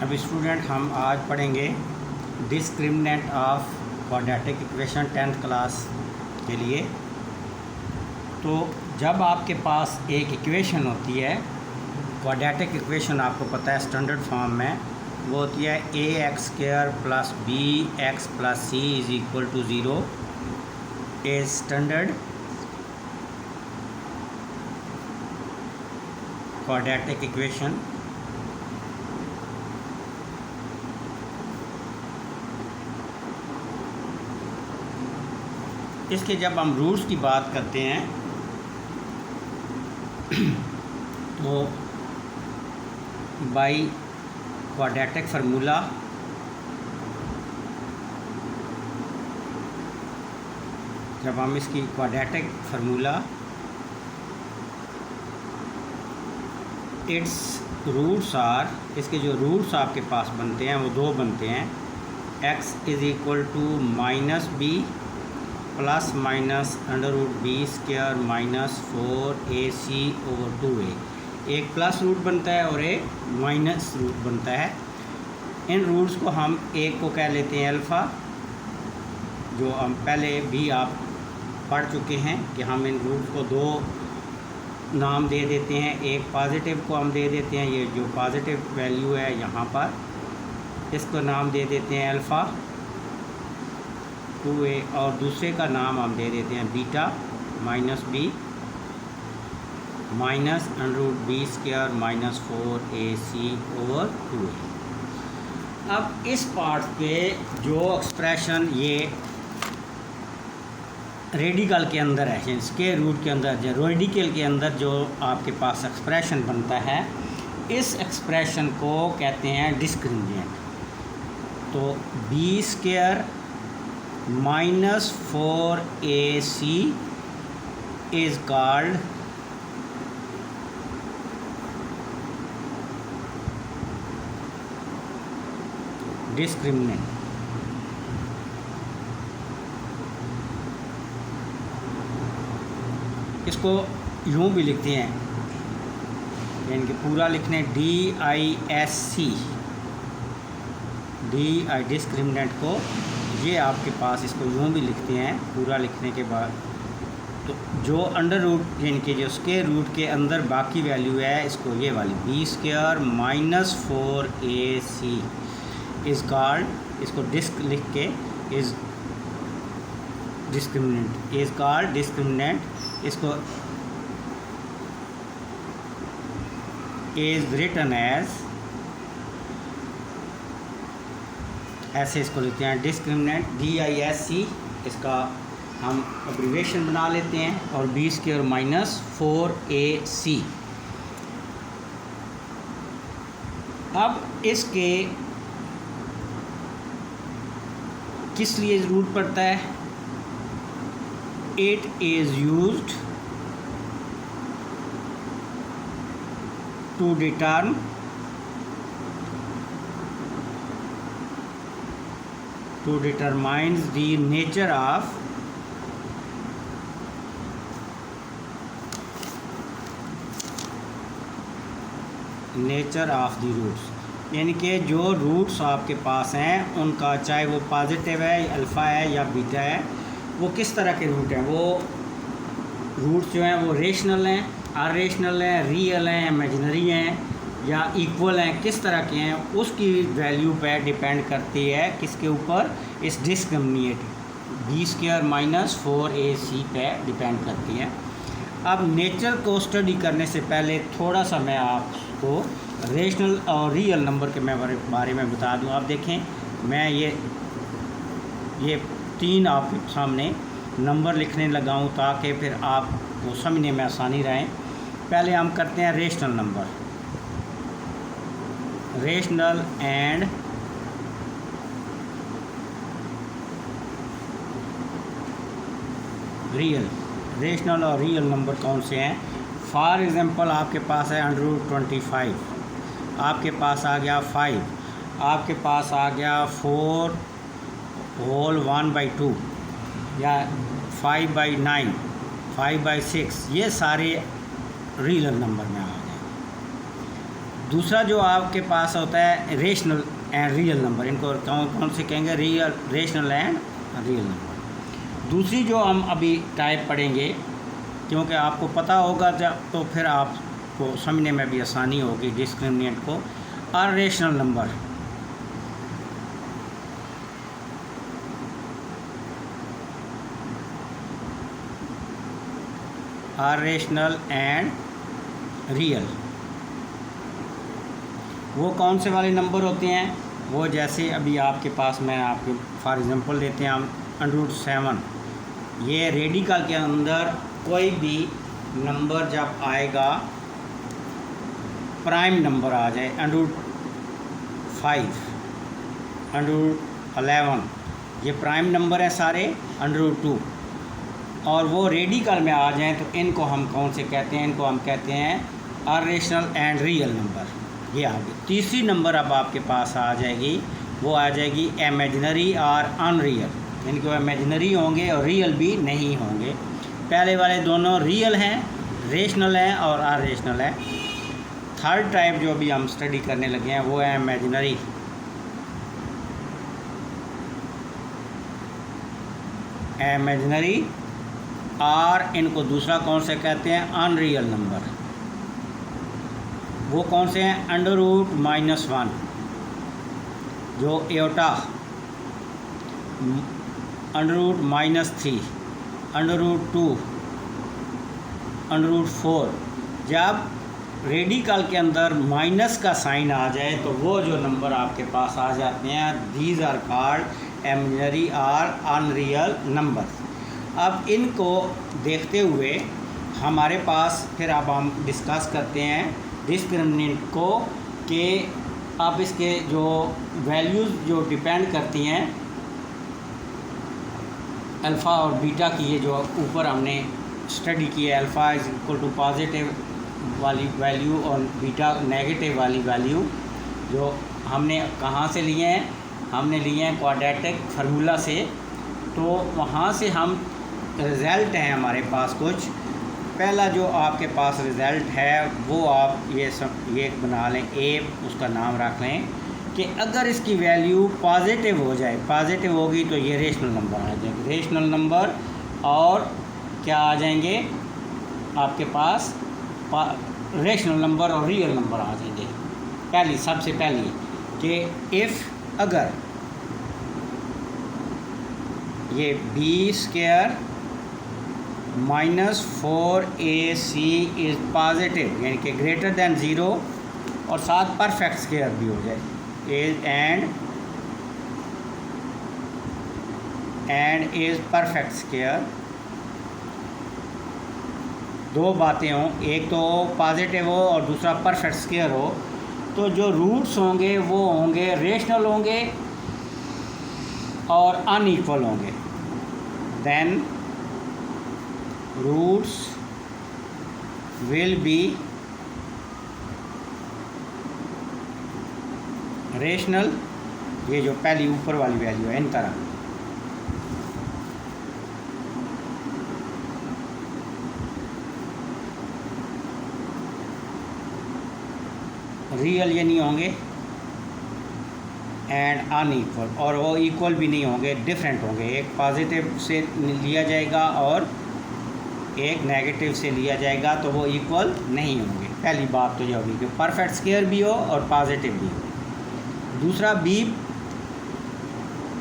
अब स्टूडेंट हम आज पढ़ेंगे discriminant of quadratic equation 10th class के लिए। तो जब आपके पास एक इक्वेशन होती है, क्वाड्रेटिक इक्वेशन आपको पता है स्टैंडर्ड फॉर्म में वो होती है a x square plus b x plus c is equal to 0 is standard quadratic equation. इसके जब हम रूट्स की बात करते हैं तो बाई क्वाड्रेटिक फार्मूला जब हम इसकी quadratic formula its roots are, इसके जो रूट्स आपके पास बनते हैं वो दो बनते हैं, x is equal to minus b plus minus under root b square minus 4ac over 2a। एक प्लस रूट बनता है और एक माइनस रूट बनता है। इन रूट्स को हम एक को कह लेते हैं अल्फ़ा, जो हम पहले भी आप पढ़ चुके हैं कि हम इन रूट्स को दो नाम दे देते हैं। एक पॉजिटिव को हम दे देते हैं, ये जो पॉजिटिव वैल्यू है यहाँ पर, इसको नाम दे देते हैं अल्फ़ा 2a, और दूसरे का नाम हम दे देते हैं beta minus b minus under root b square minus 4ac over 2a। अब इस पार्ट पे जो एक्सप्रेशन ये रेडिकल के अंदर है, स्क्वायर रूट के अंदर, जो रेडिकल के अंदर जो आपके पास एक्सप्रेशन बनता है, इस एक्सप्रेशन को कहते हैं डिस्क्रिमिनेंट। तो b square minus 4ac is called discriminant. इसको यूँ भी लिखते हैं, यानी कि पूरा लिखने DISC, डिस्क्रिमिनेंट को, ये आपके पास इसको यूँ भी लिखते हैं पूरा लिखने के बाद। तो जो अंडर रूट यानी कि जो स्क्वायर रूट के अंदर बाकी वैल्यू है, इसको ये वाली b square minus 4ac is called, इसको डिस्क लिख के is discriminant, is called discriminant. इसको इज़ रिटन एज, ऐसे इसको लिखते हैं डिस्क्रिमिनेंट DISC। इसका हम एब्रीविएशन बना लेते हैं, और बी स्क्वायर माइनस 4ac। अब इसके किस लिए ज़रूरत पड़ता है? It is used to determ determines the nature of the roots। यानी कि जो रूट्स आपके पास हैं उनका, चाहे वो पॉजिटिव है, अल्फ़ा है या बीटा है, वो किस तरह के रूट हैं। वो रूट्स जो हैं वो रेशनल हैं, अरेशनल हैं, रियल हैं, इमेजिनरी हैं या इक्वल हैं, किस तरह के हैं, उसकी वैल्यू पे डिपेंड करती है। किसके ऊपर? इस discriminant B square minus 4ac पे डिपेंड करती है। अब नेचर को स्टडी करने से पहले थोड़ा सा मैं आपको रेशनल और रियल नंबर के बारे में बता दूं। आप देखें, मैं ये 3 आपके सामने नंबर लिखने लगा हूँ ताकि फिर आपको समझने में आसानी रहे। पहले हम करते हैं rational number, rational and real. Rational और रियल नंबर कौन से हैं? फॉर एग्ज़ाम्पल आपके पास है अंडर रूट 25, आपके पास आ गया 5, आपके पास आ गया 4 होल 1/2 या 5/9, 5/6, ये सारे रियल नंबर में आ गए। दूसरा जो आपके पास होता है रेशनल एंड रियल नंबर, इनको कौन कौन से कहेंगे? Real, rational and real number. दूसरी जो हम अभी टाइप पढ़ेंगे, क्योंकि आपको पता होगा जब, तो फिर आपको समझने में भी आसानी होगी डिस्क्रिमिनेंट को। Irrational number, irrational and real, वो कौन से वाले नंबर होते हैं? वो जैसे अभी आपके पास, मैं आपके फॉर एग्ज़ाम्पल देते हैं हम √7, ये रेडिकल के अंदर कोई भी नंबर जब आएगा, प्राइम नंबर आ जाए, √5, √11, ये प्राइम नंबर है सारे, √2, और वो रेडिकल में आ जाएं तो इनको हम कौन से कहते हैं? इनको हम कहते हैं अरेशनल एंड रियल नंबर। ये आ गई। तीसरी नंबर अब आपके पास आ जाएगी, वो आ जाएगी इमेजिनरी और अनरियल, यानी कि वो इमेजिनरी होंगे और रियल भी नहीं होंगे। पहले वाले दोनों रियल हैं, रेशनल हैं और अरेशनल है। थर्ड टाइप जो अभी हम स्टडी करने लगे हैं वो है इमेजिनरी, इमेजिनरी, और इनको दूसरा कौन से कहते हैं? Unreal number. वो कौन से हैं? √-1, जो एयोटा, √-3, √2, √4। जब रेडिकल के अंदर माइनस का साइन आ जाए तो वो जो नंबर आपके पास आ जाते हैं, दीज आर कॉल्ड इमेजिनरी और अनरियल नंबर। अब इनको देखते हुए हमारे पास फिर अब हम डिस्कस करते हैं डिस्क्रिमिनेंट को, कि अब इसके जो वैल्यूज़ जो डिपेंड करती हैं अल्फ़ा और बीटा की, ये जो ऊपर हमने स्टडी की है, alpha is equal to positive वाली वैल्यू और बीटा नेगेटिव वाली वैल्यू, जो हमने कहाँ से लिए हैं? हमने लिए हैं क्वाड्रेटिक फार्मूला से। तो वहाँ से हम रिज़ल्ट हैं हमारे पास कुछ। पहला जो आपके पास रिज़ल्ट है वो आप ये बना लें, ए उसका नाम रख लें, कि अगर इसकी वैल्यू पॉजिटिव हो जाए, पॉजिटिव होगी तो ये रेशनल नंबर आ जाएंगे, रेशनल नंबर, और क्या आ जाएंगे आपके पास? रेशनल नंबर और रियल नंबर आ जाएंगे। पहली, सबसे पहली, कि इफ़ अगर ये b² -4ac इज़ पॉजिटिव, यानी कि ग्रेटर दैन 0, और साथ परफेक्ट स्क्वायर भी हो जाए, is and is perfect square. दो बातें हों, एक तो पॉजिटिव हो और दूसरा परफेक्ट स्क्वायर हो, तो जो रूट्स होंगे वो होंगे रेशनल होंगे और अनइक्वल होंगे। Then roots will be rational, ये जो पहली ऊपर वाली वैल्यू है, इन तरह। रियल ये नहीं होंगे एंड अनइक्वल, और वो इक्वल भी नहीं होंगे, डिफरेंट होंगे। एक पॉजिटिव से लिया जाएगा और एक नेगेटिव से लिया जाएगा, तो वो इक्वल नहीं होंगे। पहली बात तो ये होगी कि परफेक्ट स्क्वायर भी हो और पॉजिटिव भी हो। दूसरा बी,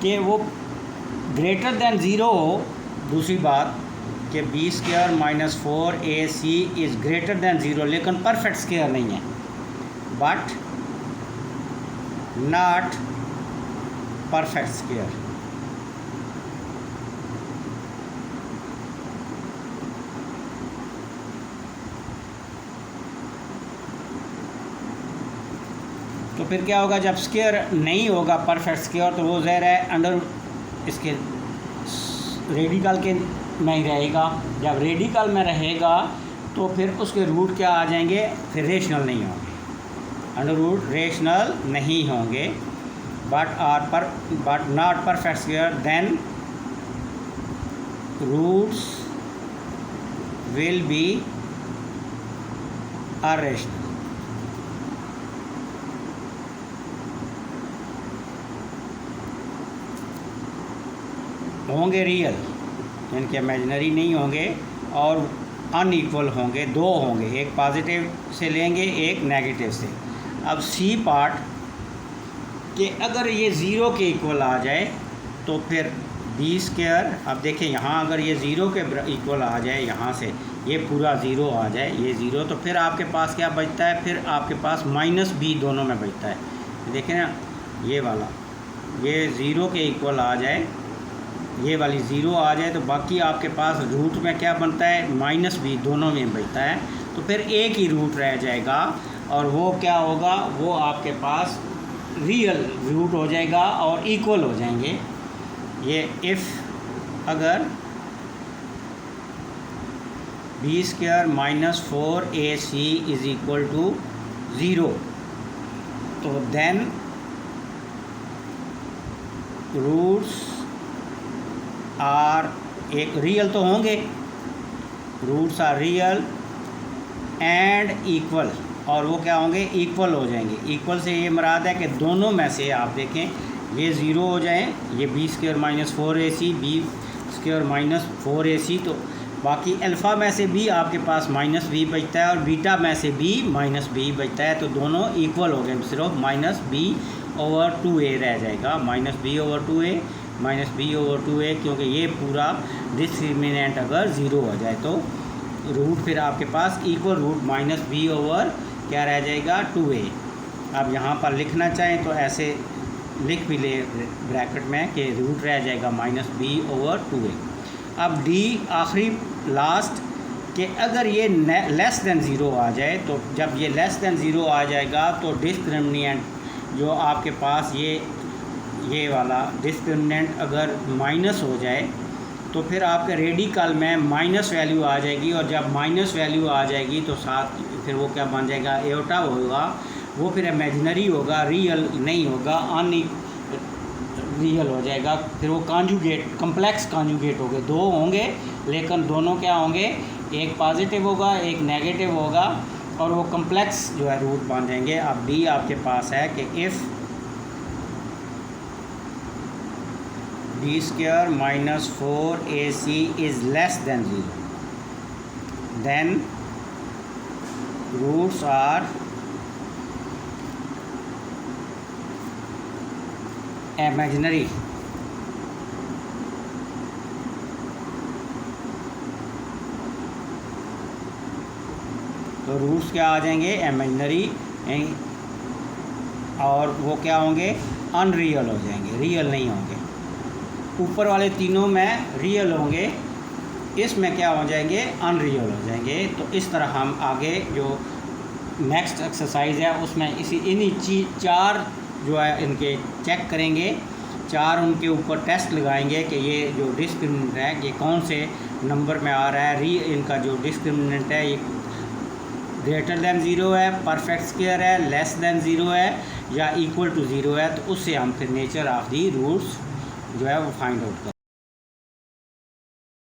कि वो ग्रेटर दैन 0 हो। दूसरी बात कि b² -4ac is greater than 0, लेकिन परफेक्ट स्क्वायर नहीं है, बट नॉट परफेक्ट स्क्वायर। तो फिर क्या होगा? जब स्क्वायर नहीं होगा परफेक्ट स्क्वायर, तो वो ज़ाहिर है अंडर इसके रेडिकल के नहीं रहेगा। जब रेडिकल में रहेगा तो फिर उसके रूट क्या आ जाएंगे? फिर रेशनल नहीं होंगे, अंडर रूट रेशनल नहीं होंगे, but not perfect square. Then roots will be irrational. होंगे रियल, यानी कि इमेजिनरी नहीं होंगे, और अनइक्वल होंगे, दो होंगे, एक पॉजिटिव से लेंगे एक नेगेटिव से। अब सी पार्ट कि अगर ये ज़ीरो के इक्वल आ जाए तो फिर बी स्क्वायर, अब देखें यहाँ अगर ये ज़ीरो के इक्वल आ जाए, यहाँ से ये पूरा ज़ीरो आ जाए, ये ज़ीरो, तो फिर आपके पास क्या बचता है, फिर आपके पास माइनस बी दोनों में बचता है। देखें ना, ये वाला ये ज़ीरो के इक्वल आ जाए, ये वाली ज़ीरो आ जाए, तो बाकी आपके पास रूट में क्या बनता है, माइनस बी दोनों में बचता है। तो फिर एक ही रूट रह जाएगा, और वो क्या होगा, वो आपके पास रियल रूट हो जाएगा और इक्वल हो जाएंगे। ये इफ़ अगर b square minus 4ac is equal to 0, तो देन रूट्स आर, एक रियल तो होंगे, roots are real and equal, और वो क्या होंगे, इक्वल हो जाएंगे। इक्वल से ये मुराद है कि दोनों में से आप देखें ये ज़ीरो हो जाएं, ये b square minus 4ac, b square minus 4ac, तो बाकी अल्फ़ा में से भी आपके पास माइनस बी बचता है और बीटा में से भी माइनस बी बचता है, तो दोनों इक्वल हो गए, सिर्फ माइनस बी ओवर 2a रह जाएगा, minus b over 2a, minus b over 2a, क्योंकि ये पूरा डिस्क्रिमिनेंट अगर ज़ीरो हो जाए तो रूट फिर आपके पास equal root minus b over क्या रह जाएगा, 2a। अब यहाँ पर लिखना चाहें तो ऐसे लिख भी ले ब्रैकेट में कि रूट रह जाएगा माइनस बी ओवर 2a। अब डी आखिरी लास्ट कि अगर ये लेस दैन ज़ीरो आ जाए, तो जब ये लेस दैन ज़ीरो आ जाएगा तो डिस्क्रिमिनेंट जो आपके पास ये वाला डिस्क्रिमिनेंट अगर माइनस हो जाए, तो फिर आपके रेडिकल में माइनस वैल्यू आ जाएगी, और जब माइनस वैल्यू आ जाएगी तो साथ फिर वो क्या बन जाएगा, एयोटा होगा, वो फिर इमेजिनरी होगा, रियल नहीं होगा, रियल हो जाएगा। फिर वो कॉन्जुगेट, कम्प्लेक्स कॉन्जुगेट हो गए, दो होंगे लेकिन दोनों क्या होंगे, एक पॉजिटिव होगा एक नेगेटिव होगा, और वो कम्प्लेक्स जो है रूट बन जाएंगे। अब डी आपके पास है कि if b square minus 4ac is less than 0, then roots are imaginary. तो रूट्स क्या आ जाएंगे, इमेजिनरी, और वो क्या होंगे, अनरियल हो जाएंगे, रियल नहीं होंगे। ऊपर वाले तीनों में रियल होंगे, इसमें क्या हो जाएंगे, अनरियल हो जाएंगे। तो इस तरह हम आगे जो नेक्स्ट एक्सरसाइज है उसमें इन्हीं चार जो है इनके चेक करेंगे, चार उनके ऊपर टेस्ट लगाएंगे कि ये जो डिस्क्रिमिनेंट है ये कौन से नंबर में आ रहा है, इनका जो डिस्क्रिमिनेंट है ये ग्रेटर दैन 0 है, परफेक्ट स्क्वायर है, लेस दैन 0 है, या इक्वल टू 0 है। तो उससे हम फिर नेचर ऑफ दी रूट्स जो है वो फाइंड आउट करें।